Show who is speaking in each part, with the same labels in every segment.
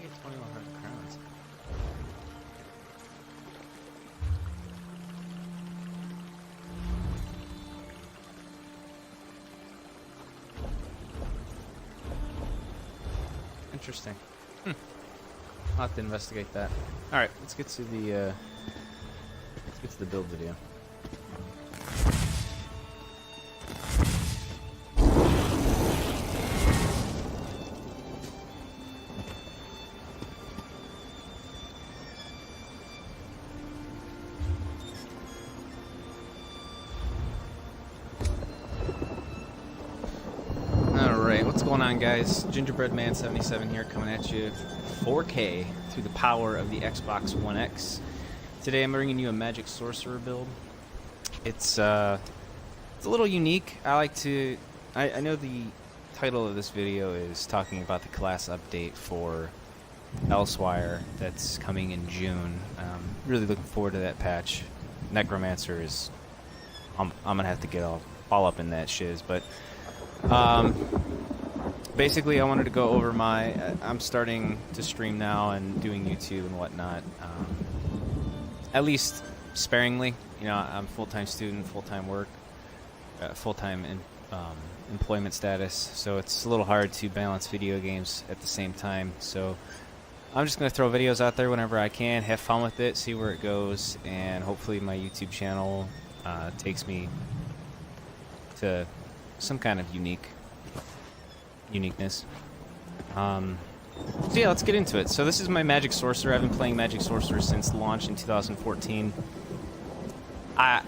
Speaker 1: get 2,100 crowns? Interesting. I'll have to investigate that. All right, let's get to the build video. What's going on, guys? Gingerbreadman 77 here, coming at you 4K through the power of the Xbox One X. Today I'm bringing you a Magic Sorcerer build. It's a little unique. I know the title of this video is talking about the class update for Elsewhere that's coming in June. Really looking forward to that patch. Necromancer is... I'm gonna have to get all up in that shiz, but basically, I wanted to go over I'm starting to stream now and doing YouTube and whatnot, at least sparingly. You know, I'm a full-time student, full-time work, full-time employment status, so it's a little hard to balance video games at the same time. So I'm just going to throw videos out there whenever I can, have fun with it, see where it goes, and hopefully my YouTube channel takes me to some kind of uniqueness. So yeah, let's get into it. So this is my Magic Sorcerer. I've been playing Magic Sorcerer since launch in 2014. I'm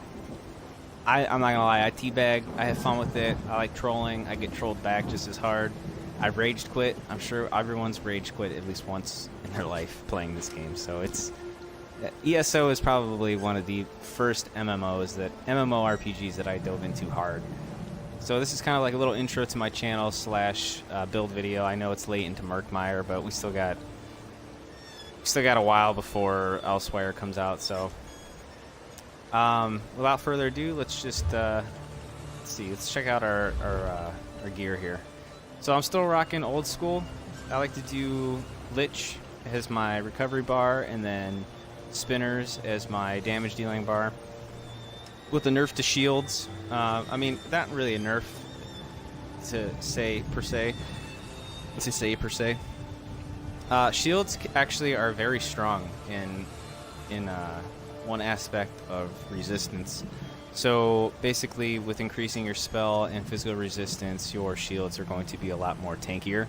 Speaker 1: not gonna lie, I teabag, I have fun with it, I like trolling, I get trolled back just as hard. I raged quit. I'm sure everyone's rage quit at least once in their life playing this game, so it's... ESO is probably one of the first MMORPGs that I dove into hard. So this is kind of like a little intro to my channel slash build video. I know it's late into Murkmire, but we still got a while before Elsewhere comes out. So without further ado, let's just let's see. Let's check out our gear here. So I'm still rocking old school. I like to do Lich as my recovery bar, and then spinners as my damage dealing bar. With the nerf to shields, I mean, not really a nerf to say per se. Let's just say per se. Shields actually are very strong in one aspect of resistance. So basically, with increasing your spell and physical resistance, your shields are going to be a lot more tankier.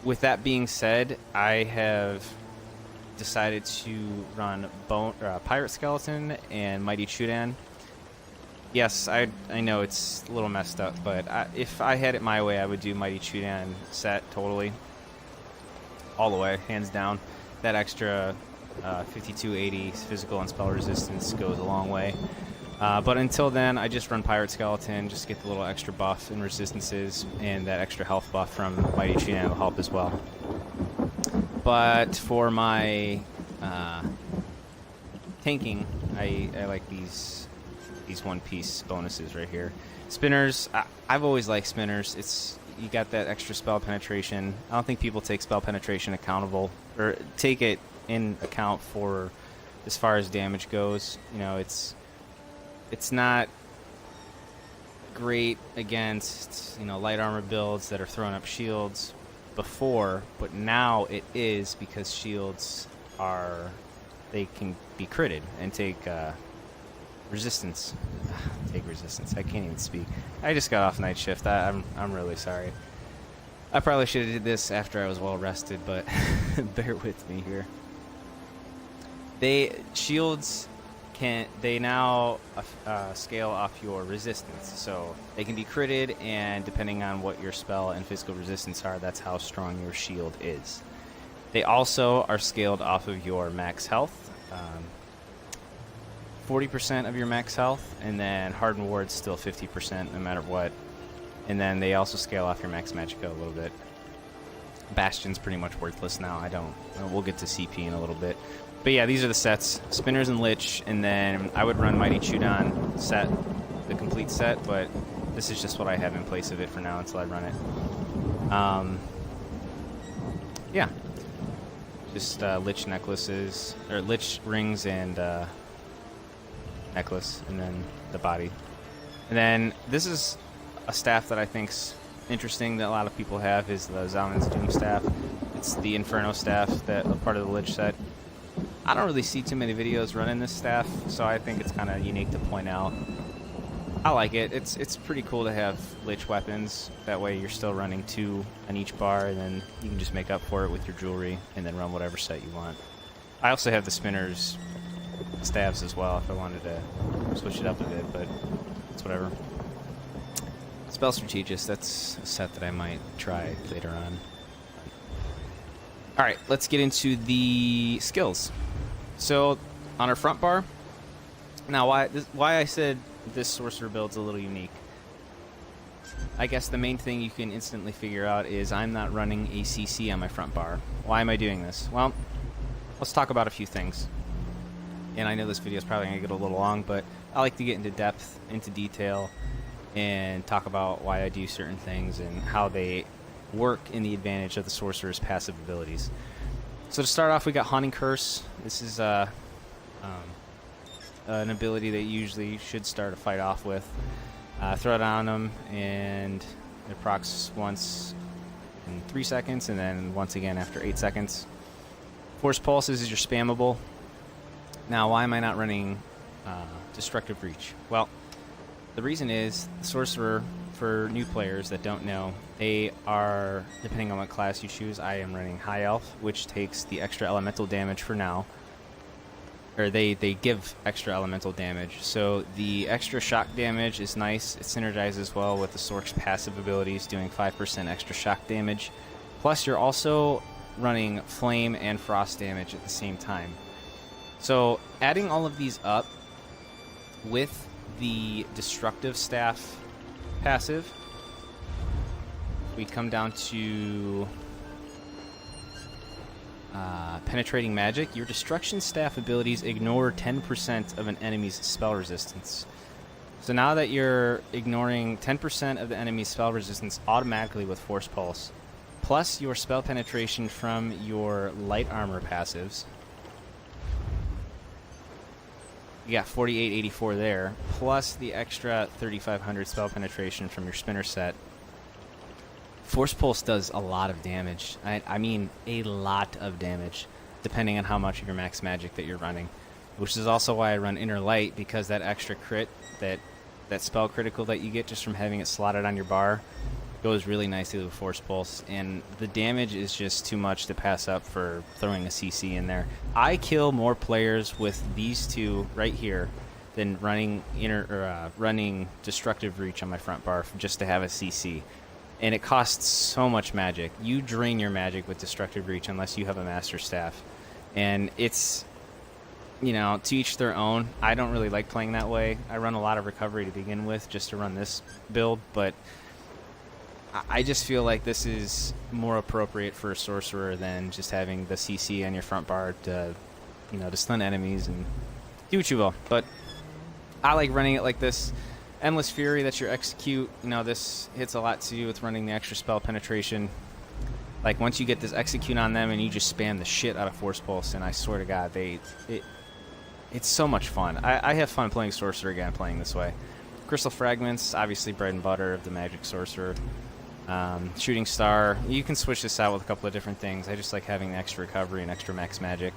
Speaker 1: With that being said, I have decided to run Pirate Skeleton and Mighty Chudan. Yes, I know it's a little messed up, but if I had it my way, I would do Mighty Chudan set totally. All the way, hands down. That extra 5280 physical and spell resistance goes a long way. But until then, I just run Pirate Skeleton, just get the little extra buff and resistances, and that extra health buff from Mighty Chudan will help as well. But for my tanking, I like these one-piece bonuses right here. Spinners, I've always liked spinners. You got that extra spell penetration. I don't think people take spell penetration accountable, or take it in account for as far as damage goes. You know, it's not great against, you know, light armor builds that are throwing up shields before, but now it is, because shields they can be critted and take resistance. Take resistance. I can't even speak. I just got off night shift. I'm really sorry. I probably should have did this after I was well rested, but bear with me here. Shields now scale off your resistance, so they can be critted, and depending on what your spell and physical resistance are, that's how strong your shield is. They also are scaled off of your max health, 40% of your max health, and then Hardened Ward's still 50% no matter what. And then they also scale off your max magicka a little bit. Bastion's pretty much worthless now. We'll get to CP in a little bit. But yeah, these are the sets. Spinners and Lich, and then I would run Mighty Chudan set, the complete set, but this is just what I have in place of it for now until I run it. yeah, just Lich necklaces, or Lich rings and necklace, and then the body. And then this is a staff that I think's interesting that a lot of people have, is the Zalman's Doom staff. It's the Inferno staff that a part of the Lich set. I don't really see too many videos running this staff, so I think it's kind of unique to point out. I like it. It's pretty cool to have Lich weapons. That way you're still running 2 on each bar, and then you can just make up for it with your jewelry and then run whatever set you want. I also have the Spinner's staves as well if I wanted to switch it up a bit, but it's whatever. Spell Strategist, that's a set that I might try later on. Alright, let's get into the skills. So, on our front bar, now why I said this Sorcerer build's a little unique. I guess the main thing you can instantly figure out is I'm not running a CC on my front bar. Why am I doing this? Well, let's talk about a few things. And I know this video is probably going to get a little long, but I like to get into depth, into detail, and talk about why I do certain things and how they work in the advantage of the Sorcerer's passive abilities. So to start off, we got Haunting Curse. This is an ability that you usually should start a fight off with. Throw it on them, and it procs once in 3 seconds, and then once again after 8 seconds. Force Pulses is your spammable. Now, why am I not running Destructive Reach? Well, the reason is the Sorcerer, for new players that don't know, they are, depending on what class you choose, I am running High Elf, which takes the extra elemental damage for now. Or they give extra elemental damage. So the extra shock damage is nice. It synergizes well with the Sorc's passive abilities, doing 5% extra shock damage. Plus, you're also running flame and frost damage at the same time. So adding all of these up with the destructive staff passive, we come down to penetrating magic. Your destruction staff abilities ignore 10% of an enemy's spell resistance. So now that you're ignoring 10% of the enemy's spell resistance automatically with Force Pulse, plus your spell penetration from your light armor passives, you got 4884 there, plus the extra 3500 spell penetration from your spinner set. Force Pulse does a lot of damage. I mean a lot of damage, depending on how much of your max magic that you're running. Which is also why I run Inner Light, because that extra crit, that spell critical that you get just from having it slotted on your bar, goes really nicely with Force Pulse, and the damage is just too much to pass up for throwing a CC in there. I kill more players with these two right here than running running Destructive Reach on my front bar just to have a CC. And it costs so much magic. You drain your magic with Destructive Reach unless you have a Master Staff. And it's, you know, to each their own. I don't really like playing that way. I run a lot of recovery to begin with just to run this build, but I just feel like this is more appropriate for a Sorcerer than just having the CC on your front bar to, you know, to stun enemies and do what you will. But I like running it like this. Endless Fury, that's your execute. You know, this hits a lot to do with running the extra spell penetration. Like, once you get this execute on them and you just spam the shit out of Force Pulse, and I swear to God, it's so much fun. I have fun playing Sorcerer again, playing this way. Crystal Fragments, obviously bread and butter of the Magic Sorcerer. Shooting Star, you can switch this out with a couple of different things. I just like having the extra recovery and extra max magic.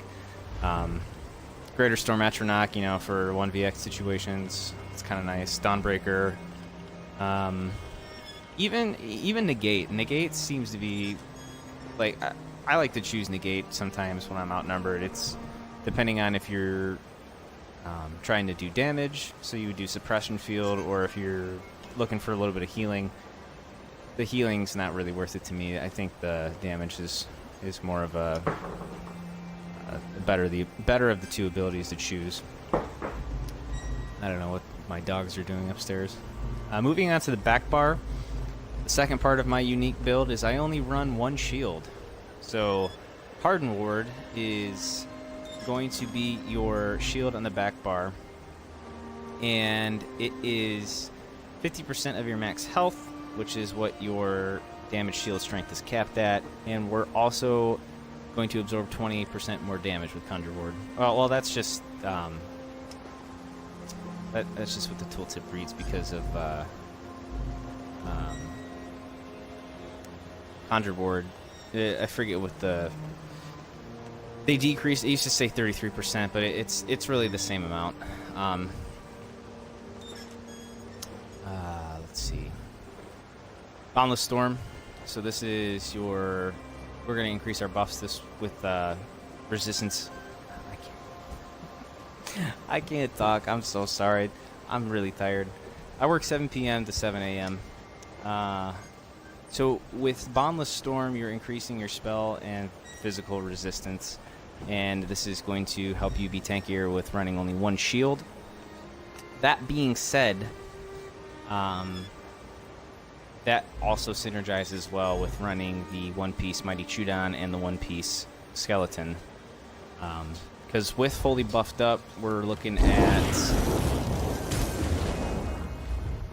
Speaker 1: Greater Storm Atronach, you know, for 1vx situations. It's kind of nice. Dawnbreaker. Even Negate. Negate seems to be, like, I like to choose Negate sometimes when I'm outnumbered. It's depending on if you're trying to do damage, so you would do Suppression Field, or if you're looking for a little bit of healing. The healing's not really worth it to me. I think the damage is more of a better of the two abilities to choose. I don't know what my dogs are doing upstairs. Moving on to the back bar, the second part of my unique build is I only run one shield. So Harden Ward is going to be your shield on the back bar, and it is 50% of your max health, which is what your damage shield strength is capped at, and we're also going to absorb 20% more damage with Conjure Ward. Well, that's just that's just what the tooltip reads because of Conjure Ward. I forget what they decreased. It used to say 33%, but it's really the same amount. Let's see. Boundless Storm. So this is your. We're going to increase our buffs this with resistance. I can't talk. I'm so sorry. I'm really tired. I work 7 p.m. to 7 a.m. So with Boundless Storm, you're increasing your spell and physical resistance, and this is going to help you be tankier with running only one shield. That being said, that also synergizes well with running the one-piece Mighty Chudan and the one-piece Skeleton. Because with fully buffed up, we're looking at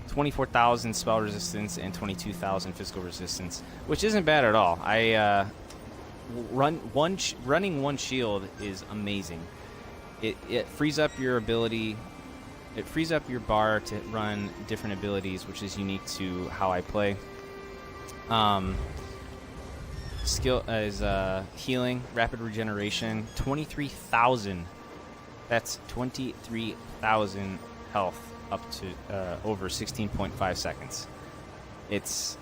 Speaker 1: 24,000 spell resistance and 22,000 physical resistance, which isn't bad at all. Running one shield is amazing. It frees up your ability. It frees up your bar to run different abilities, which is unique to how I play. Skill is healing, rapid regeneration, 23,000. That's 23,000 health up to over 16.5 seconds. It's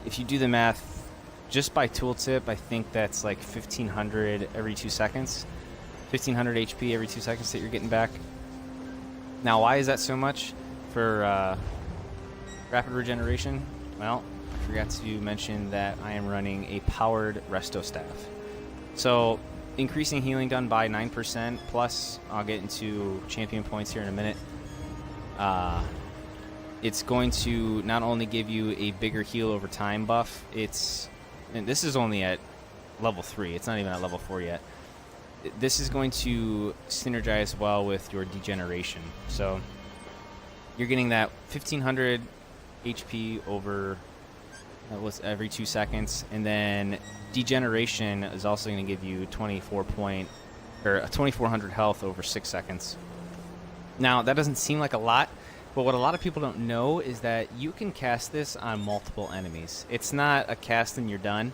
Speaker 1: if you do the math just by tooltip, I think that's like 1,500 every 2 seconds, 1,500 HP every 2 seconds that you're getting back. Now, why is that so much for rapid regeneration? Well, I forgot to mention that I am running a powered resto staff. So, increasing healing done by 9%, plus I'll get into champion points here in a minute. It's going to not only give you a bigger heal over time buff, and this is only at level 3, it's not even at level 4 yet. This is going to synergize well with your degeneration. So you're getting that 1,500 HP over every 2 seconds, and then degeneration is also going to give you 2,400 health over 6 seconds. Now that doesn't seem like a lot, but what a lot of people don't know is that you can cast this on multiple enemies. It's not a cast and you're done.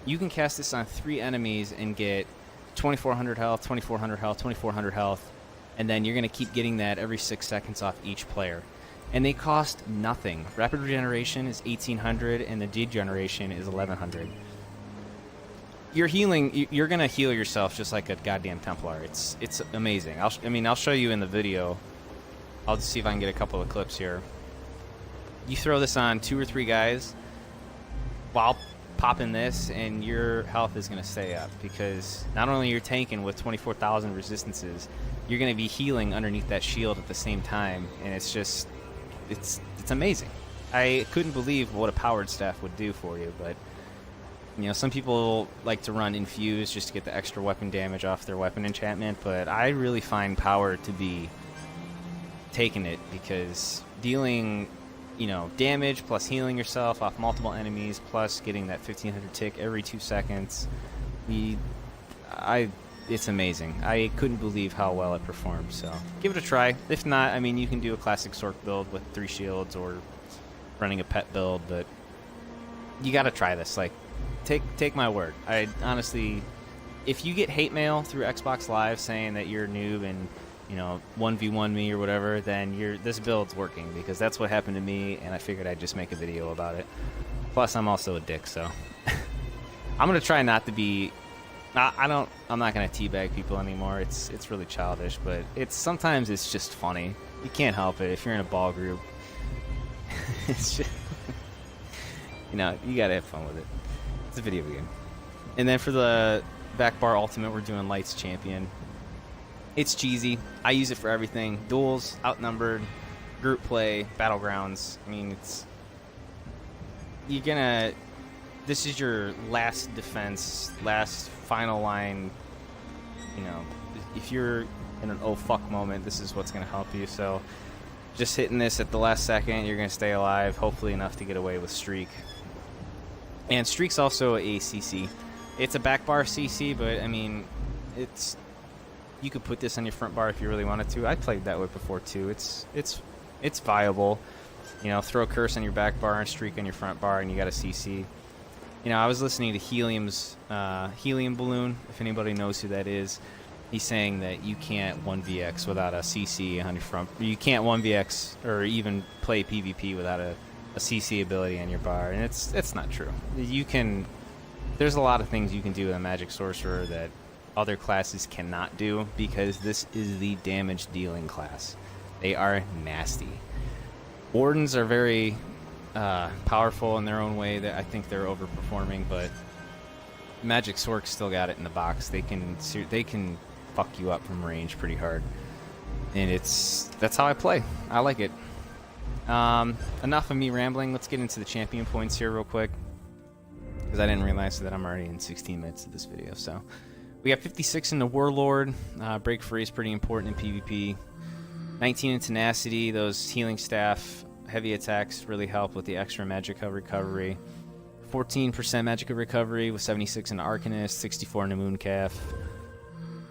Speaker 1: You can cast this on 3 enemies and get 2,400 health, 2,400 health, 2,400 health, and then you're going to keep getting that every 6 seconds off each player. And they cost nothing. Rapid regeneration is 1,800, and the degeneration is 1,100. You're healing. You're going to heal yourself just like a goddamn Templar. It's amazing. I'll show you in the video. I'll just see if I can get a couple of clips here. You throw this on 2 or 3 guys while popping this, and your health is going to stay up, because not only you're tanking with 24,000 resistances, you're going to be healing underneath that shield at the same time, and it's amazing. I couldn't believe what a powered staff would do for you, but you know, some people like to run infused just to get the extra weapon damage off their weapon enchantment, but I really find power to be taking it, because dealing, you know, damage plus healing yourself off multiple enemies plus getting that 1,500 tick every 2 seconds, it's amazing. I couldn't believe how well it performed, so give it a try. If not, I mean, you can do a classic Sorc build with 3 shields or running a pet build, but you gotta try this. Like, take my word. I honestly, if you get hate mail through Xbox Live saying that you're a noob and, you know, 1v1 me or whatever, then this build's working, because that's what happened to me, and I figured I'd just make a video about it. Plus, I'm also a dick, so I'm gonna try not to be. I'm not gonna teabag people anymore. It's really childish, but sometimes it's just funny. You can't help it if you're in a ball group. It's just, you know, you gotta have fun with it. It's a video game. And then for the back bar ultimate, we're doing Lights Champion. It's cheesy. I use it for everything: duels, outnumbered, group play, battlegrounds. I mean, this is your last defense, last final line. You know, if you're in an oh fuck moment, this is what's gonna help you. So just hitting this at the last second, you're gonna stay alive, hopefully enough to get away with streak. And Streak's also a CC. It's a back bar CC, but I mean, you could put this on your front bar if you really wanted to. I played that way before too. It's viable. You know, throw a curse on your back bar and Streak on your front bar, and you got a CC. You know, I was listening to Helium's Helium Balloon. If anybody knows who that is, he's saying that you can't 1vx without a CC on your front. You can't 1vx or even play PvP without a CC ability on your bar, and it's not true. You can. There's a lot of things you can do with a Magic Sorcerer that other classes cannot do because this is the damage dealing class. They are nasty. Wardens are very powerful in their own way. That I think they're overperforming, but Magic Sorc still got it in the box. They can fuck you up from range pretty hard, and that's how I play. I like it. Enough of me rambling. Let's get into the champion points here real quick, because I didn't realize that I'm already in 16 minutes of this video. So we got 56 in the Warlord. Break free is pretty important in PvP. 19 in tenacity. Those healing staff heavy attacks really help with the extra magic recovery. 14% magic recovery with 76 in the Arcanist, 64 in the Mooncalf.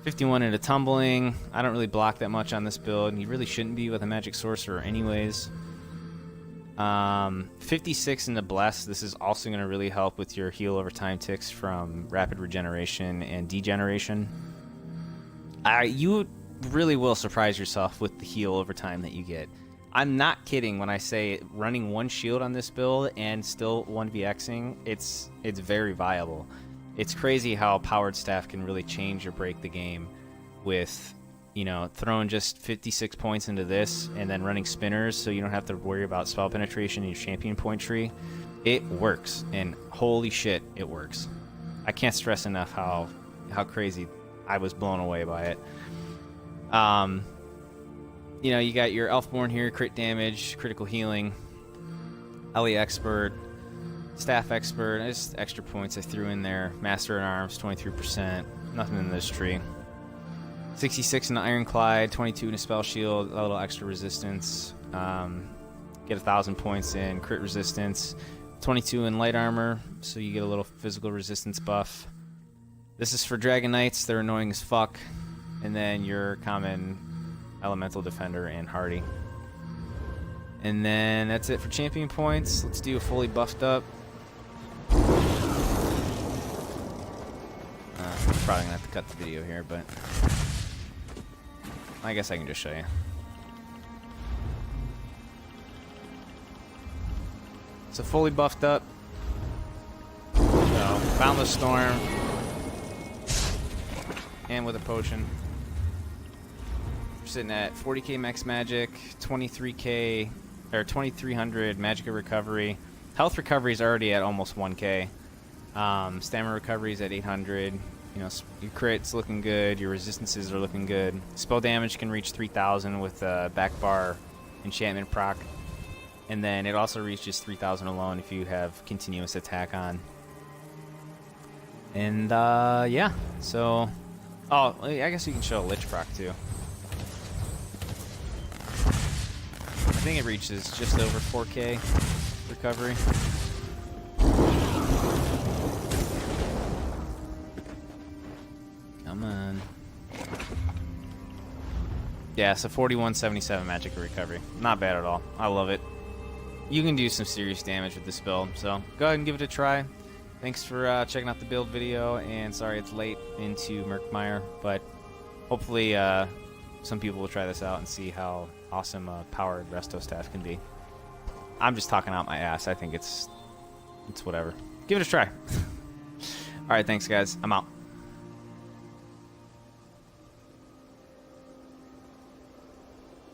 Speaker 1: 51 in the Tumbling. I don't really block that much on this build. You really shouldn't be with a Magic Sorcerer anyways. 56 in the Bless. This is also going to really help with your heal over time ticks from rapid regeneration and degeneration. You really will surprise yourself with the heal over time that you get. I'm not kidding when I say running one shield on this build and still 1vxing, it's very viable. It's crazy how powered staff can really change or break the game with, you know, throwing just 56 points into this and then running spinners so you don't have to worry about spell penetration in your champion point tree. It works, and holy shit, it works. I can't stress enough how crazy I was blown away by it. You know, you got your Elfborn here, crit damage, critical healing, Ellie Expert, Staff Expert, just extra points I threw in there. Master at Arms, 23%, nothing in this tree. 66 in the Ironclad, 22 in a Spell Shield, a little extra resistance. Get 1,000 points in crit resistance. 22 in Light Armor, so you get a little physical resistance buff. This is for Dragon Knights, they're annoying as fuck. And then your common Elemental Defender and Hardy. And then that's it for champion points. Let's do a fully buffed up. Probably gonna have to cut the video here, but I guess I can just show you. So fully buffed up. So Boundless Storm. And with a potion. We're sitting at 40k max magic, 23k or 2300 magic recovery. Health recovery is already at almost 1k. Stamina recovery is at 800. You know, your crit's looking good. Your resistances are looking good. Spell damage can reach 3,000 with back bar enchantment proc, and then it also reaches 3,000 alone if you have continuous attack on. And yeah, so I guess you can show a Lich proc too. I think it reaches just over 4k recovery. Come on. Yeah, so 4177 magic recovery. Not bad at all. I love it. You can do some serious damage with this build, so go ahead and give it a try. Thanks for checking out the build video, and sorry it's late into Murkmire, but hopefully some people will try this out and see how awesome powered resto staff can be. I'm just talking out my ass. I think it's whatever. Give it a try. Alright, thanks guys. I'm out.